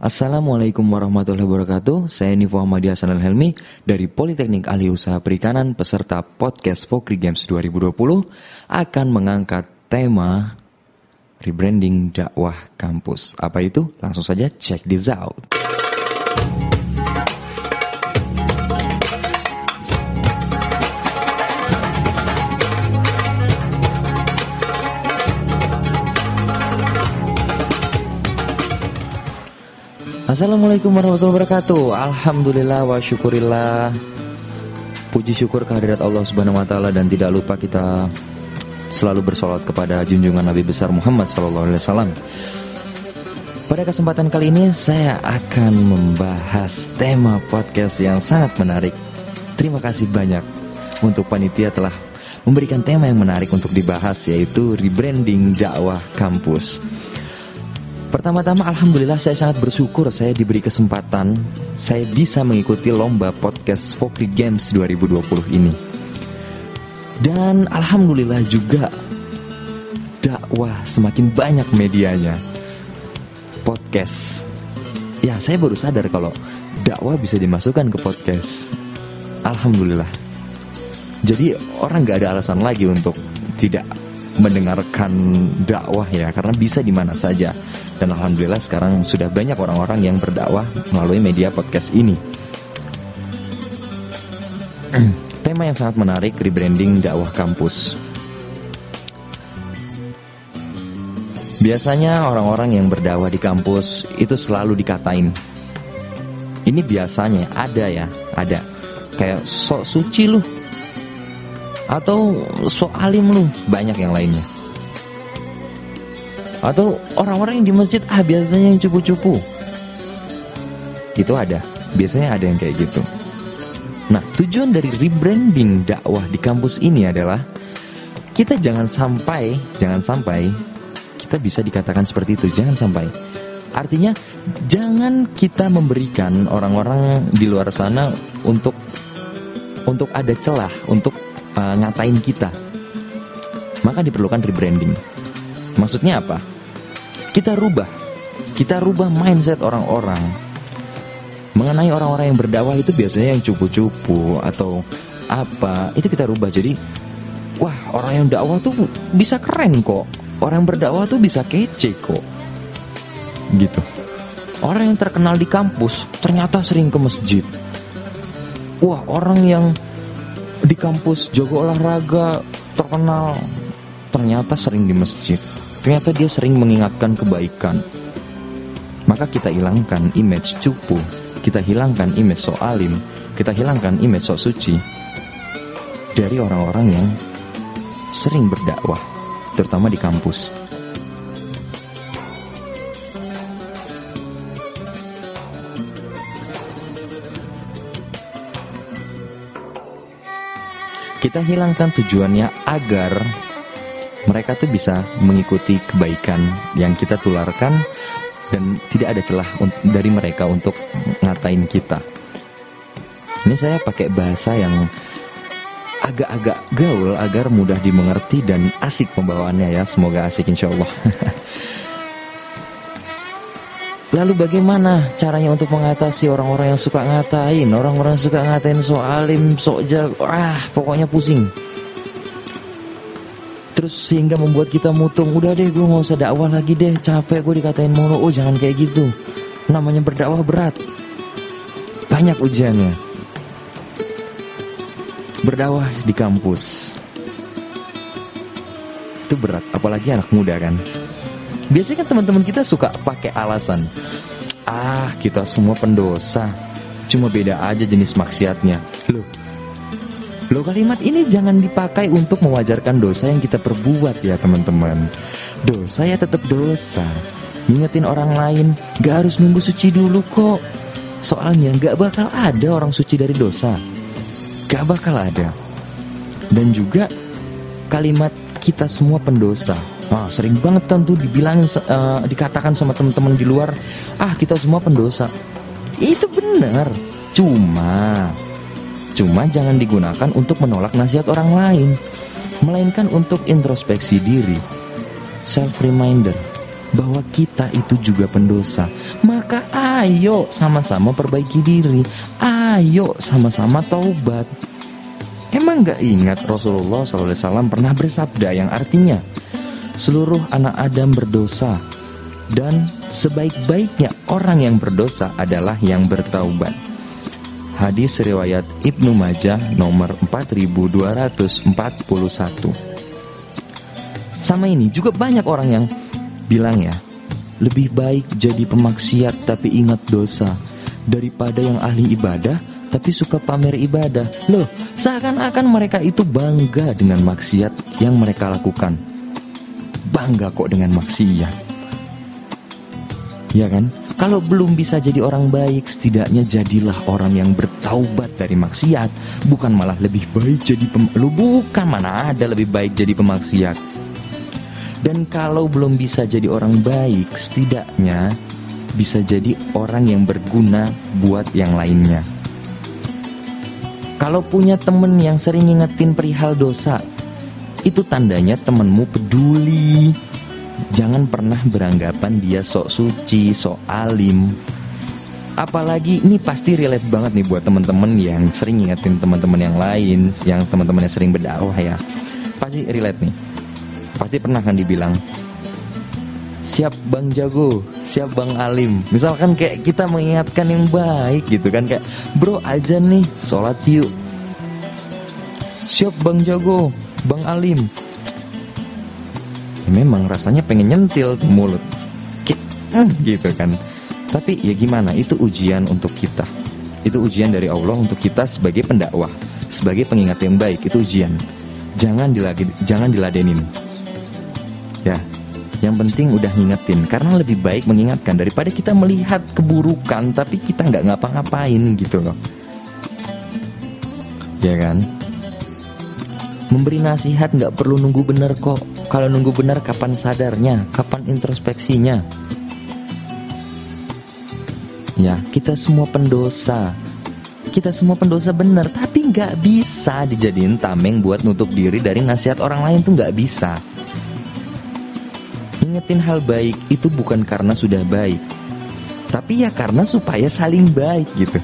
Assalamualaikum warahmatullahi wabarakatuh. Saya Nifo Ahmadiyah Sanal Helmi dari Politeknik Ahli Usaha Perikanan, peserta podcast Fokri Games 2020 akan mengangkat tema rebranding dakwah kampus. Apa itu? Langsung saja check this out. Assalamualaikum warahmatullahi wabarakatuh. Alhamdulillah wa syukurillah. Puji syukur kehadirat Allah Subhanahu wa taala, dan tidak lupa kita selalu bersolawat kepada junjungan Nabi besar Muhammad sallallahu alaihi wasallam. Pada kesempatan kali ini saya akan membahas tema podcast yang sangat menarik. Terima kasih banyak untuk panitia telah memberikan tema yang menarik untuk dibahas, yaitu rebranding dakwah kampus. Pertama-tama alhamdulillah saya sangat bersyukur saya diberi kesempatan, saya bisa mengikuti lomba podcast Fokri Games 2020 ini. Dan alhamdulillah juga dakwah semakin banyak medianya. Podcast. Ya, saya baru sadar kalau dakwah bisa dimasukkan ke podcast. Alhamdulillah. Jadi orang gak ada alasan lagi untuk tidak mendengarkan dakwah ya, karena bisa di mana saja. Dan alhamdulillah sekarang sudah banyak orang-orang yang berdakwah melalui media podcast ini. Tema yang sangat menarik, rebranding dakwah kampus. Biasanya orang-orang yang berdakwah di kampus itu selalu dikatain. Ini biasanya ada. Kayak sok suci lu, atau sok alim lu, banyak yang lainnya. Atau orang-orang yang di masjid, biasanya yang cupu-cupu. Itu ada, biasanya ada yang kayak gitu. Nah, tujuan dari rebranding dakwah di kampus ini adalah kita jangan sampai kita bisa dikatakan seperti itu, jangan sampai. Artinya, jangan kita memberikan orang-orang di luar sana untuk ada celah, untuk ngatain kita. Maka diperlukan rebranding. Maksudnya apa? Kita rubah mindset orang-orang mengenai orang-orang yang berdakwah itu biasanya yang cupu-cupu atau apa. Itu kita rubah jadi, wah, orang yang dakwah tuh bisa keren kok. Orang yang berdakwah tuh bisa kece kok. Gitu. Orang yang terkenal di kampus ternyata sering ke masjid. Wah, orang yang di kampus jago olahraga terkenal ternyata sering di masjid. Ternyata dia sering mengingatkan kebaikan. Maka kita hilangkan image cupu, kita hilangkan image sok alim, kita hilangkan image sok suci dari orang-orang yang sering berdakwah, terutama di kampus. Kita hilangkan tujuannya agar mereka tuh bisa mengikuti kebaikan yang kita tularkan, dan tidak ada celah dari mereka untuk ngatain kita. Ini saya pakai bahasa yang agak-agak gaul agar mudah dimengerti dan asik pembawaannya ya. Semoga asik insyaallah. Lalu bagaimana caranya untuk mengatasi orang-orang yang suka ngatain, orang-orang yang suka ngatain sok alim, sok jago, pokoknya pusing. Terus sehingga membuat kita mutung, udah deh gue gak usah dakwah lagi deh, capek gue dikatain mulu. Jangan kayak gitu, namanya berdakwah berat, banyak ujiannya. Berdakwah di kampus itu berat, apalagi anak muda kan. Biasanya kan teman-teman kita suka pakai alasan, kita semua pendosa, cuma beda aja jenis maksiatnya. Loh, kalimat ini jangan dipakai untuk mewajarkan dosa yang kita perbuat ya teman-teman. Dosa ya tetap dosa. Ngingetin orang lain gak harus nunggu suci dulu kok. Soalnya gak bakal ada orang suci dari dosa. Gak bakal ada. Dan juga kalimat kita semua pendosa. Sering banget kan tuh dibilangin, dikatakan sama teman-teman di luar, kita semua pendosa. Itu benar. Cuma jangan digunakan untuk menolak nasihat orang lain, melainkan untuk introspeksi diri, self reminder. bahwa kita itu juga pendosa. Maka ayo sama-sama perbaiki diri, ayo sama-sama taubat. Emang gak ingat Rasulullah SAW pernah bersabda yang artinya seluruh anak Adam berdosa, dan sebaik-baiknya orang yang berdosa adalah yang bertaubat. Hadis riwayat Ibnu Majah nomor 4241. Sama ini juga banyak orang yang bilang ya, lebih baik jadi pemaksiat tapi ingat dosa daripada yang ahli ibadah tapi suka pamer ibadah. Loh, seakan-akan mereka itu bangga dengan maksiat yang mereka lakukan. Bangga kok dengan maksiat, ya kan? Kalau belum bisa jadi orang baik, setidaknya jadilah orang yang bertaubat dari maksiat. Bukan malah lebih baik jadi bukan, mana ada lebih baik jadi pemaksiat. Dan kalau belum bisa jadi orang baik, setidaknya bisa jadi orang yang berguna buat yang lainnya. Kalau punya temen yang sering ngingetin perihal dosa, itu tandanya temenmu peduli. Jangan pernah beranggapan dia sok suci, sok alim. Apalagi ini pasti relate banget nih buat teman-teman yang sering ngingetin teman-teman yang lain, yang teman-teman yang sering berdakwah ya. Pasti relate nih. Pasti pernah kan dibilang, siap bang jago, siap bang alim. Misalkan kayak kita mengingatkan yang baik gitu kan, kayak bro aja nih sholat yuk. Siap bang jago, bang alim. Memang rasanya pengen nyentil ke mulut gitu kan. Tapi ya gimana, itu ujian untuk kita. Itu ujian dari Allah untuk kita sebagai pendakwah, sebagai pengingat yang baik. Itu ujian. Jangan diladenin. Ya, yang penting udah ngingetin. Karena lebih baik mengingatkan daripada kita melihat keburukan tapi kita gak ngapa-ngapain gitu loh. Ya kan? Memberi nasihat gak perlu nunggu bener kok. Kalau nunggu benar kapan sadarnya, kapan introspeksinya? Ya, kita semua pendosa. Kita semua pendosa benar, tapi nggak bisa dijadiin tameng buat nutup diri dari nasihat orang lain tuh nggak bisa. Ingetin hal baik itu bukan karena sudah baik, tapi ya karena supaya saling baik gitu.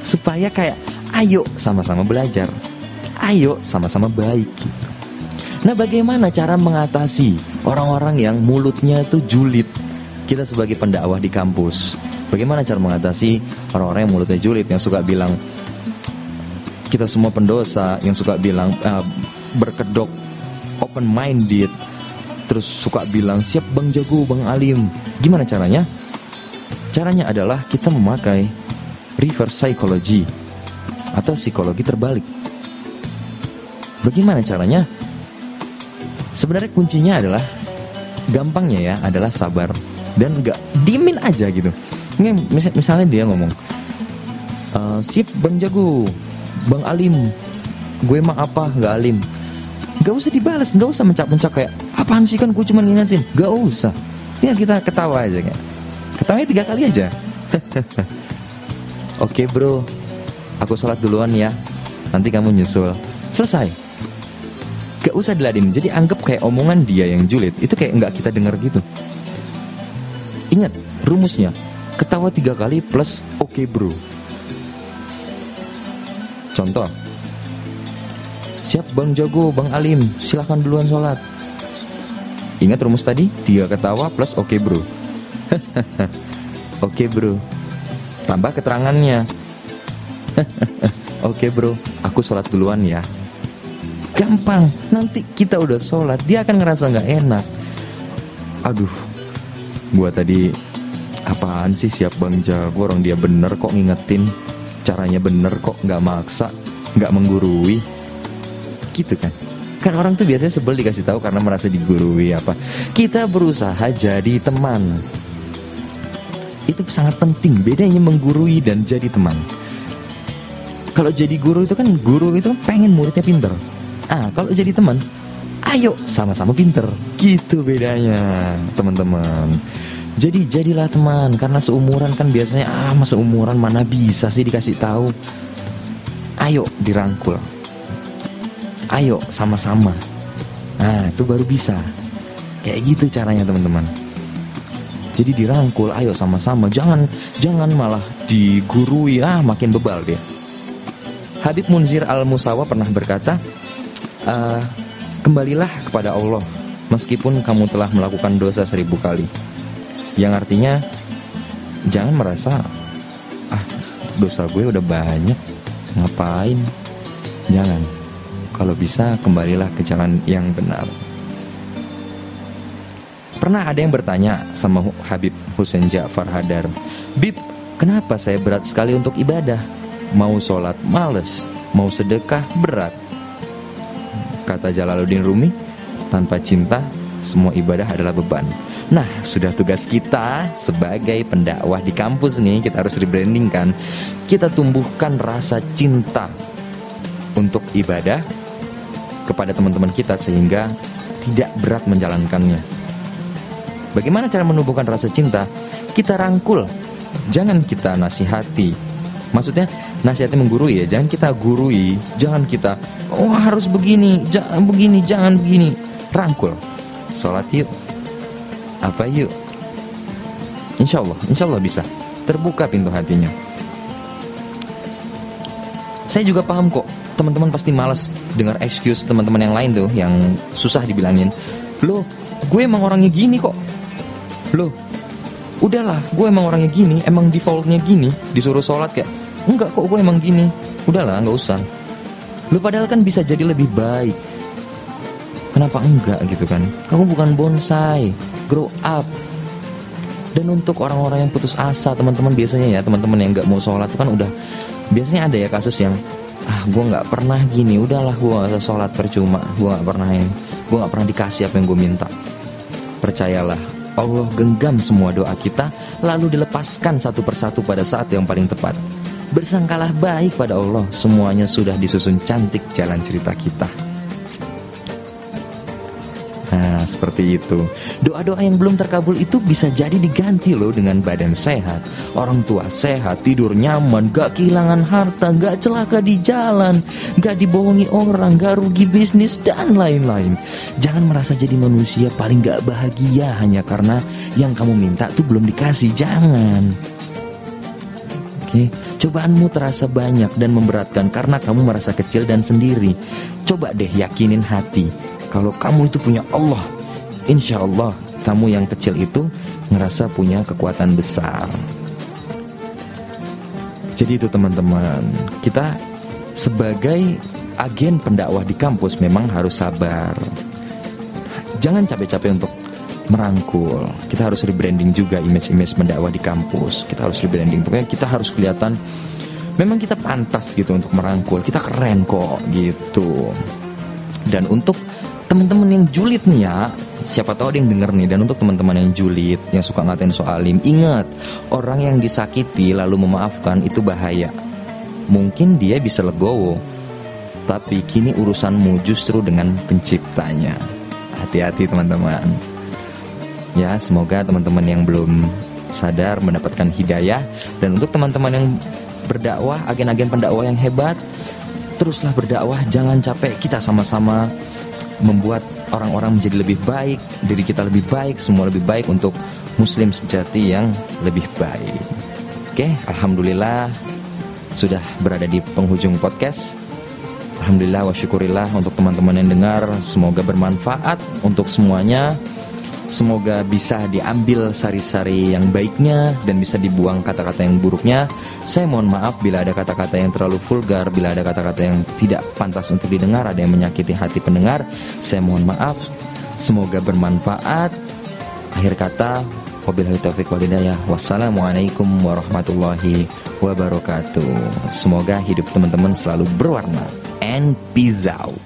Supaya kayak, ayo sama-sama belajar, ayo sama-sama baik gitu. Nah, bagaimana cara mengatasi orang-orang yang mulutnya itu julid? Kita sebagai pendakwah di kampus, bagaimana cara mengatasi orang-orang yang mulutnya julid, yang suka bilang kita semua pendosa, yang suka bilang berkedok, open minded, terus suka bilang siap bang jago, bang alim. Gimana caranya? Caranya adalah kita memakai reverse psychology atau psikologi terbalik. Bagaimana caranya? Sebenarnya kuncinya adalah, gampangnya ya, adalah sabar dan gak dimin aja gitu. Misalnya dia ngomong, sip bang jago, bang alim, gue mah apa gak alim. Gak usah dibalas, gak usah mencak-mencak kayak apaan sih, kan gue cuma ngingetin. Gak usah, tinggal kita ketawa aja kayak. Ketawanya 3 kali aja. Oke bro, aku sholat duluan ya, nanti kamu nyusul. Selesai. Gak usah diladenin. Jadi anggap kayak omongan dia yang julid itu kayak nggak kita dengar gitu. Ingat rumusnya, ketawa 3 kali plus oke bro. Contoh, siap bang jago, bang alim, silahkan duluan sholat. Ingat rumus tadi, 3 ketawa plus oke bro. Oke bro, tambah keterangannya. Oke bro, aku sholat duluan ya. Gampang, nanti kita udah sholat, dia akan ngerasa gak enak. Aduh, gua tadi apaan sih siap bang jago, orang dia bener kok ngingetin, caranya bener kok, gak maksa, gak menggurui. Gitu kan. Kan orang tuh biasanya sebel dikasih tahu karena merasa digurui apa. Kita berusaha jadi teman. Itu sangat penting, bedanya menggurui dan jadi teman. Kalau jadi guru itu kan, guru itu pengen muridnya pinter. Kalau jadi teman, ayo sama-sama pinter. Gitu bedanya teman-teman. Jadi jadilah teman, karena seumuran kan biasanya masa umuran mana bisa sih dikasih tahu. Ayo dirangkul, ayo sama-sama. Itu baru bisa. Kayak gitu caranya teman-teman. Jadi dirangkul, ayo sama-sama, jangan malah digurui, makin bebal dia. Habib Munzir Al-Musawa pernah berkata, kembalilah kepada Allah meskipun kamu telah melakukan dosa 1000 kali. Yang artinya jangan merasa dosa gue udah banyak, ngapain. Jangan. Kalau bisa kembalilah ke jalan yang benar. Pernah ada yang bertanya sama Habib Husain Ja'far Hadar, Bib, kenapa saya berat sekali untuk ibadah? Mau sholat males, mau sedekah berat. Kata Jalaluddin Rumi, tanpa cinta semua ibadah adalah beban. Nah, sudah tugas kita sebagai pendakwah di kampus nih, kita harus rebranding kan. Kita tumbuhkan rasa cinta untuk ibadah kepada teman-teman kita sehingga tidak berat menjalankannya. Bagaimana cara menumbuhkan rasa cinta? Kita rangkul, jangan kita nasihati. Maksudnya nasihatnya menggurui ya, jangan kita gurui, jangan kita harus begini, jangan begini. Rangkul, sholat yuk, apa yuk. Insya Allah bisa, terbuka pintu hatinya. Saya juga paham kok, teman-teman pasti malas dengar excuse teman-teman yang lain tuh, yang susah dibilangin. Loh, gue emang orangnya gini kok. Loh, udahlah, gue emang orangnya gini, emang defaultnya gini, disuruh sholat kayak, enggak kok gue emang gini, udahlah gak usah. Lo padahal kan bisa jadi lebih baik. Kenapa enggak gitu kan? Kamu bukan bonsai, grow up. Dan untuk orang-orang yang putus asa, teman-teman biasanya ya, teman-teman yang gak mau sholat itu kan udah, biasanya ada ya kasus yang, gue gak pernah gini, udahlah gue gak usah sholat, percuma, gue gak pernah ini, gue gak pernah dikasih apa yang gue minta. Percayalah, Allah genggam semua doa kita, lalu dilepaskan satu persatu pada saat yang paling tepat. Bersangkalah baik pada Allah, semuanya sudah disusun cantik jalan cerita kita. Nah, seperti itu. Doa-doa yang belum terkabul itu bisa jadi diganti loh dengan badan sehat, orang tua sehat, tidur nyaman, gak kehilangan harta, gak celaka di jalan, gak dibohongi orang, gak rugi bisnis, dan lain-lain. Jangan merasa jadi manusia paling gak bahagia hanya karena yang kamu minta tuh belum dikasih. Jangan. Oke, cobaanmu terasa banyak dan memberatkan karena kamu merasa kecil dan sendiri. Coba deh yakinin hati, kalau kamu itu punya Allah, insya Allah kamu yang kecil itu ngerasa punya kekuatan besar. Jadi itu teman-teman, kita sebagai agen pendakwah di kampus memang harus sabar. Jangan capek-capek untuk merangkul. Kita harus rebranding juga image-image mendakwah di kampus. Kita harus rebranding, pokoknya kita harus kelihatan memang kita pantas gitu untuk merangkul. Kita keren kok gitu. Dan untuk teman-teman yang julid nih ya, siapa tahu ada yang denger nih. Dan untuk teman-teman yang julid, yang suka ngatain soalim, ingat, orang yang disakiti lalu memaafkan itu bahaya. Mungkin dia bisa legowo, tapi kini urusanmu justru dengan penciptanya. Hati-hati teman-teman. Ya, semoga teman-teman yang belum sadar mendapatkan hidayah. Dan untuk teman-teman yang berdakwah, agen-agen pendakwah yang hebat, teruslah berdakwah, jangan capek. Kita sama-sama membuat orang-orang menjadi lebih baik, diri kita lebih baik, semua lebih baik untuk muslim sejati yang lebih baik. Oke, alhamdulillah sudah berada di penghujung podcast. Alhamdulillah wa syukurillah untuk teman-teman yang dengar, semoga bermanfaat untuk semuanya. Semoga bisa diambil sari-sari yang baiknya dan bisa dibuang kata-kata yang buruknya. Saya mohon maaf bila ada kata-kata yang terlalu vulgar, bila ada kata-kata yang tidak pantas untuk didengar, ada yang menyakiti hati pendengar. Saya mohon maaf. Semoga bermanfaat. Akhir kata, wabillahi taufiq wal hidayah. Wassalamualaikum warahmatullahi wabarakatuh. Semoga hidup teman-teman selalu berwarna. And peace out.